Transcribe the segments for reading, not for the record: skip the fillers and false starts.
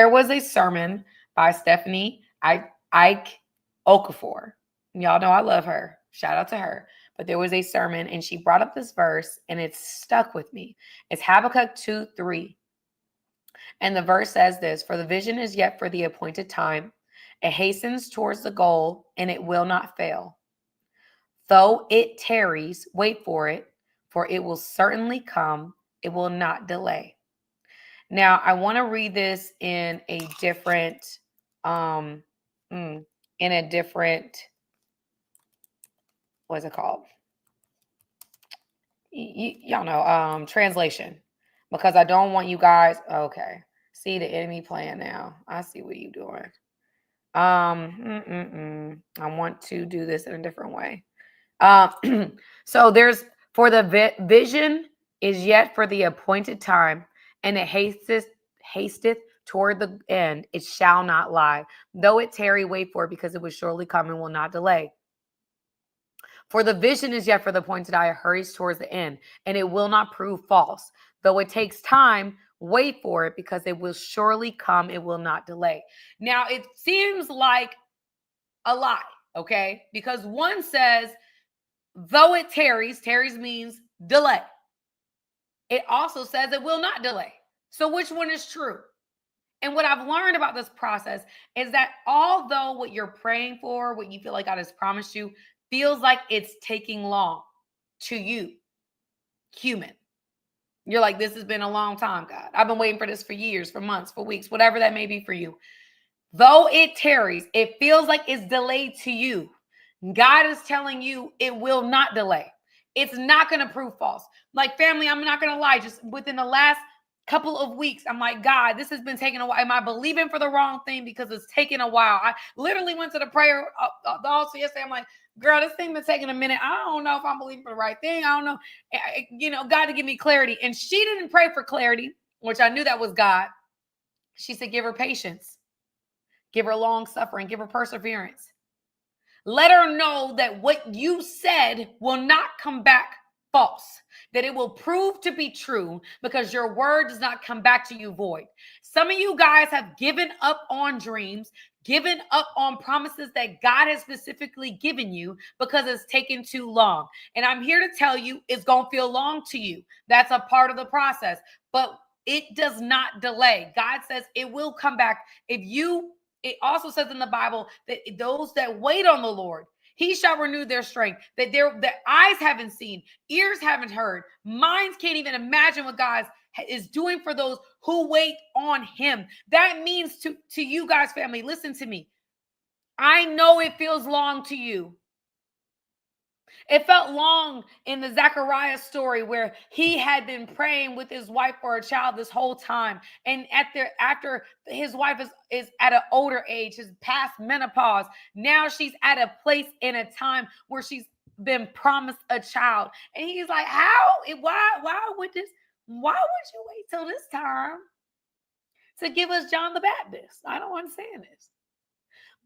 There was a sermon by Stephanie Ike Okafor. Y'all know I love her. Shout out to her. But there was a sermon and she brought up this verse and it's stuck with me. It's Habakkuk 2:3. And the verse says this: "For the vision is yet for the appointed time. It hastens towards the goal and it will not fail. Though it tarries, wait for it will certainly come. It will not delay." Now, I want to read this in a different, um, in a different, what's it called? Y'all know, translation, because I don't want you guys. Okay, see the enemy playing now. I see what you're doing. I want to do this in a different way. So there's for the vision is yet for the appointed time, and it hasteth toward the end. It shall not lie. Though it tarry, wait for it, because it will surely come and will not delay. For the vision is yet for the appointed eye, it hurries towards the end, and it will not prove false. Though it takes time, wait for it, because it will surely come. It will not delay. Now, it seems like a lie, okay? Because one says, though it tarries means delay. It also says it will not delay. So which one is true? And what I've learned about this process is that although what you're praying for, what you feel like God has promised you, feels like it's taking long to you, human. You're like, this has been a long time, God. I've been waiting for this for years, for months, for weeks, whatever that may be for you. Though it tarries, it feels like it's delayed to you. God is telling you it will not delay. It's not going to prove false. Like, family, I'm not going to lie. Just within the last couple of weeks, I'm like, God, this has been taking a while. Am I believing for the wrong thing because it's taking a while? I literally went to the prayer also yesterday. I'm like, girl, this thing been taking a minute. I don't know if I'm believing for the right thing. I don't know. God to give me clarity. And she didn't pray for clarity, which I knew that was God. She said, give her patience. Give her long suffering. Give her perseverance. Let her know that what you said will not come back false, that it will prove to be true, because your word does not come back to you void. Some of you guys have given up on dreams, given up on promises that God has specifically given you because it's taken too long. And I'm here to tell you, it's going to feel long to you. That's a part of the process, but it does not delay. God says it will come back. It also says in the Bible that those that wait on the Lord, he shall renew their strength, that their eyes haven't seen, ears haven't heard, minds can't even imagine what God is doing for those who wait on him. That means to you guys, family, listen to me. I know it feels long to you. It felt long in the Zachariah story where he had been praying with his wife for a child this whole time. And after his wife is at an older age, has past menopause, now she's at a place in a time where she's been promised a child. And he's like, why would you wait till this time to give us John the Baptist? I don't understand this.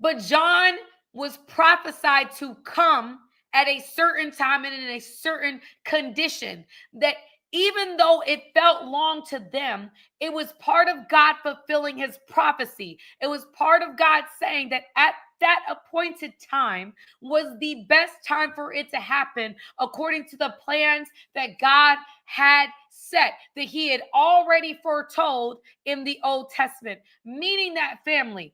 But John was prophesied to come at a certain time and in a certain condition, that even though it felt long to them, it was part of God fulfilling his prophecy. It was part of God saying that at that appointed time was the best time for it to happen according to the plans that God had set, that he had already foretold in the Old Testament. Meaning that, family,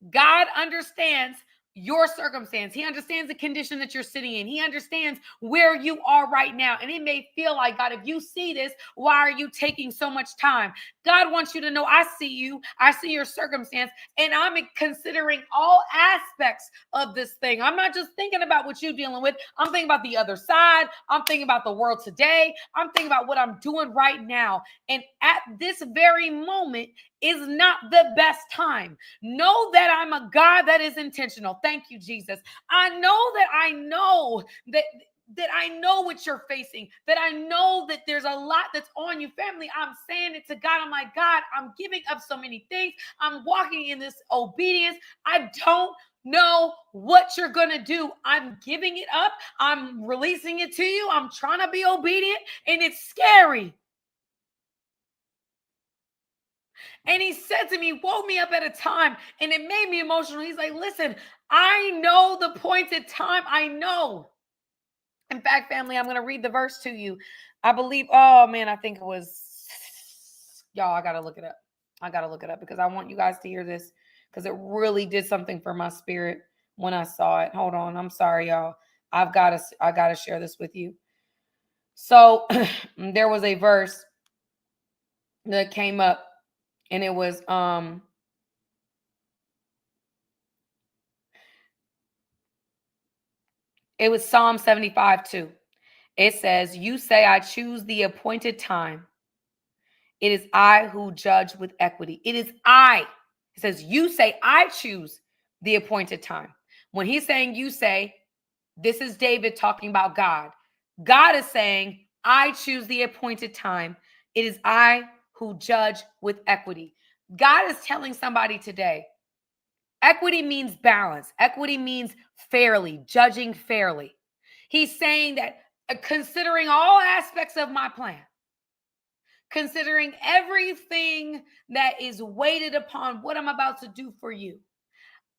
God understands your circumstance. He understands the condition that you're sitting in. He understands where you are right now. And it may feel like, God, if you see this, why are you taking so much time? God wants you to know, I see you. I see your circumstance. And I'm considering all aspects of this thing. I'm not just thinking about what you're dealing with. I'm thinking about the other side. I'm thinking about the world today. I'm thinking about what I'm doing right now. And at this very moment is not the best time. Know that I'm a God that is intentional. Thank you, Jesus. I know that I know what you're facing, that I know that there's a lot that's on you. Family, I'm saying it to God. I'm like, God, I'm giving up so many things. I'm walking in this obedience. I don't know what you're going to do. I'm giving it up. I'm releasing it to you. I'm trying to be obedient, and it's scary. And he said to me, woke me up at a time, and it made me emotional. He's like, listen, I know the appointed time. I know. In fact, family, I'm going to read the verse to you. I believe, oh man, I think it was, y'all, I got to look it up. I got to look it up because I want you guys to hear this because it really did something for my spirit when I saw it. Hold on. I'm sorry, y'all. I got to share this with you. So there was a verse that came up, and it was Psalm 75:2. It says, you say, I choose the appointed time. It is I who judge with equity. It is I. It says, you say, I choose the appointed time. When he's saying you say, this is David talking about God. God is saying, I choose the appointed time. It is I who judge with equity. God is telling somebody today, equity means balance. Equity means fairly, judging fairly. He's saying that considering all aspects of my plan, considering everything that is weighted upon what I'm about to do for you,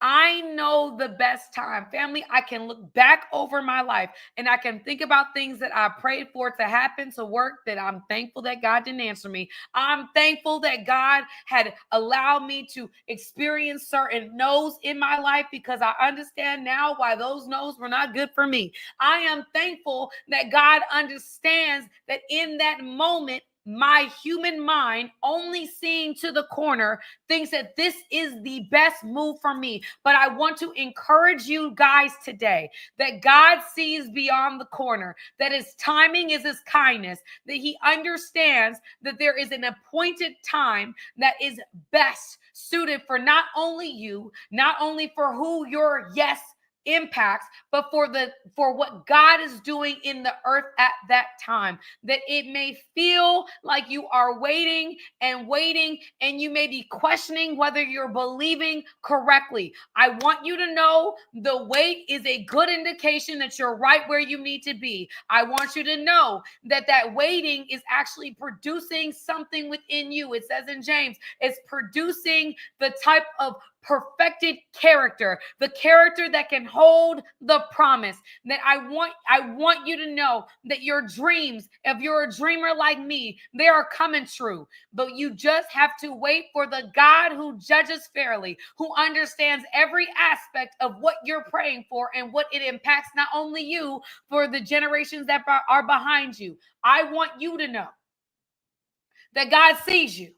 I know the best time. Family, I can look back over my life and I can think about things that I prayed for to happen, to work, that I'm thankful that God didn't answer me. I'm thankful that God had allowed me to experience certain no's in my life because I understand now why those no's were not good for me. I am thankful that God understands that in that moment, my human mind, only seeing to the corner, thinks that this is the best move for me. But I want to encourage you guys today that God sees beyond the corner, that his timing is his kindness, that he understands that there is an appointed time that is best suited for not only you, not only for who your yes impacts, but for what God is doing in the earth at that time. That it may feel like you are waiting and waiting, and you may be questioning whether you're believing correctly. I want you to know the wait is a good indication that you're right where you need to be. I want you to know that that waiting is actually producing something within you. It says in James, it's producing the type of perfected character, the character that can hold the promise. That I want you to know that your dreams, if you're a dreamer like me, they are coming true. But you just have to wait for the God who judges fairly, who understands every aspect of what you're praying for and what it impacts not only you, for the generations that are behind you. I want you to know that God sees you.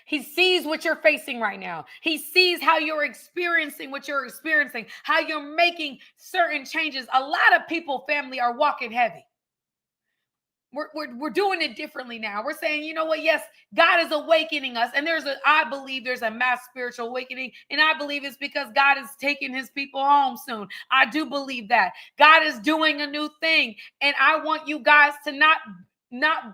He sees what you're facing right now. He sees how you're experiencing what you're experiencing, how you're making certain changes. A lot of people, family, are walking heavy. We're doing it differently now. We're saying, you know what? Yes, God is awakening us. And I believe there's a mass spiritual awakening. And I believe it's because God is taking his people home soon. I do believe that. God is doing a new thing. And I want you guys to not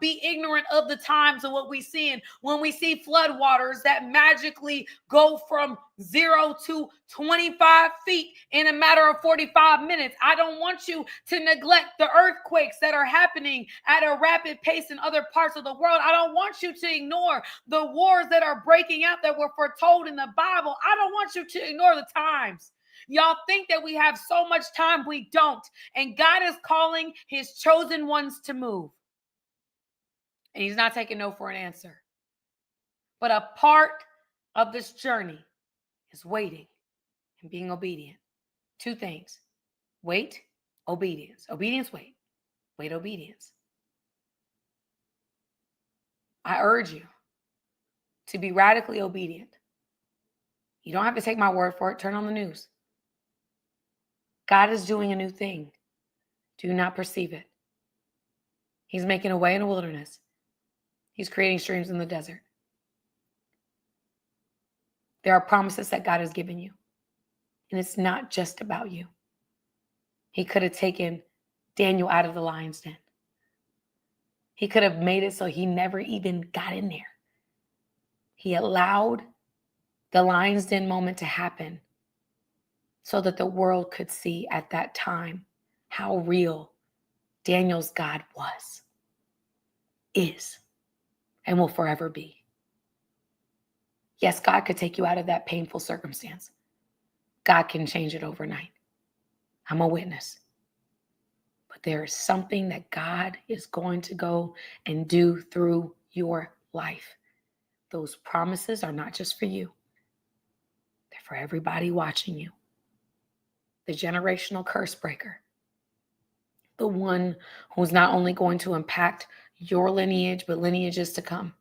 be ignorant of the times of what we see. And when we see flood waters that magically go from 0 to 25 feet in a matter of 45 minutes, I don't want you to neglect the earthquakes that are happening at a rapid pace in other parts of the world. I don't want you to ignore the wars that are breaking out that were foretold in the Bible. I don't want you to ignore the times. Y'all think that we have so much time. We don't. And God is calling his chosen ones to move. And he's not taking no for an answer. But a part of this journey is waiting and being obedient. Two things: wait, obedience. Obedience, wait. Wait, obedience. I urge you to be radically obedient. You don't have to take my word for it. Turn on the news. God is doing a new thing. Do you not perceive it? He's making a way in the wilderness. He's creating streams in the desert. There are promises that God has given you. And it's not just about you. He could have taken Daniel out of the lion's den. He could have made it so he never even got in there. He allowed the lion's den moment to happen so that the world could see at that time how real Daniel's God was, is, and will forever be. Yes, God could take you out of that painful circumstance. God can change it overnight. I'm a witness. But there is something that God is going to go and do through your life. Those promises are not just for you. They're for everybody watching you. The generational curse breaker. The one who's not only going to impact your lineage, but lineages to come.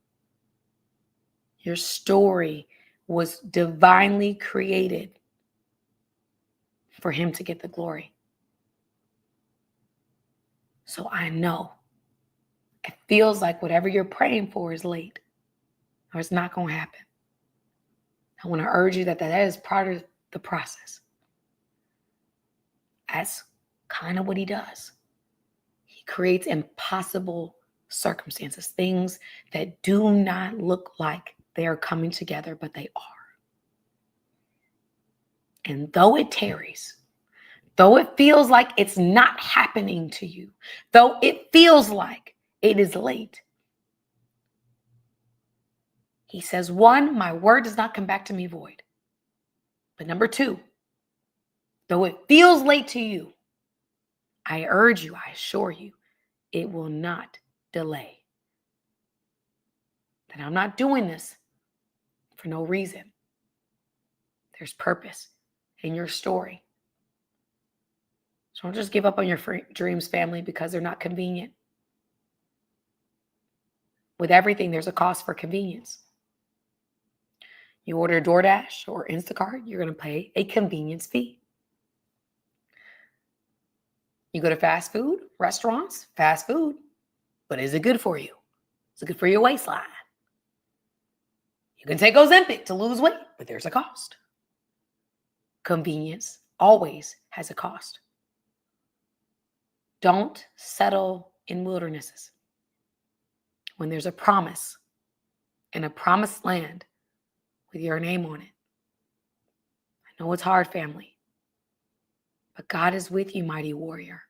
Your story was divinely created for him to get the glory. So I know it feels like whatever you're praying for is late or it's not going to happen. I want to urge you that is part of the process. That's kind of what he does. He creates impossible circumstances, things that do not look like they are coming together, but they are. And though it tarries, though it feels like it's not happening to you, though it feels like it is late, he says, one, my word does not come back to me void. But number two, though it feels late to you, I urge you, I assure you, it will not delay. That I'm not doing this for no reason. There's purpose in your story. So don't just give up on your dreams, family, because they're not convenient. With everything, there's a cost for convenience. You order DoorDash or Instacart, you're going to pay a convenience fee. You go to fast food restaurants, fast food, but is it good for you? Is it good for your waistline? You can take Ozempic to lose weight, but there's a cost. Convenience always has a cost. Don't settle in wildernesses when there's a promise in a promised land with your name on it. I know it's hard, family, but God is with you, mighty warrior.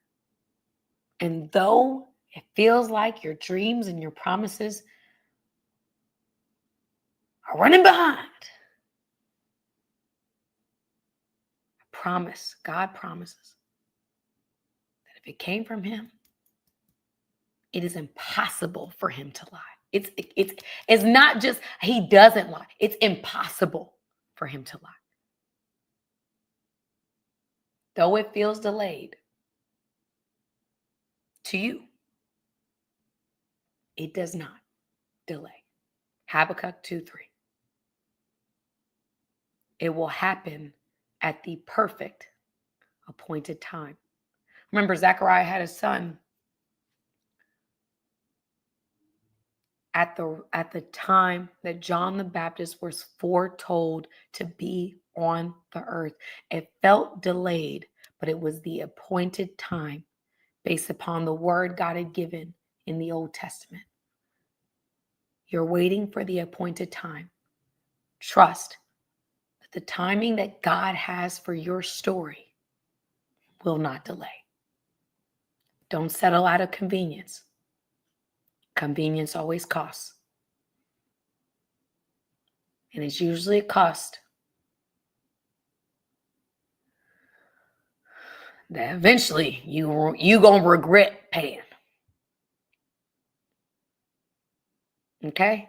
And though it feels like your dreams and your promises are running behind, I promise, God promises that if it came from him, it is impossible for him to lie. It's not just he doesn't lie. It's impossible for him to lie. Though it feels delayed to you, it does not delay. Habakkuk 2:3. It will happen at the perfect appointed time. Remember, Zachariah had a son at the time that John the Baptist was foretold to be on the earth. It felt delayed, but it was the appointed time based upon the word God had given in the Old Testament. You're waiting for the appointed time. Trust that the timing that God has for your story will not delay. Don't settle out of convenience. Convenience always costs. And it's usually a cost that eventually you gonna regret paying. Okay?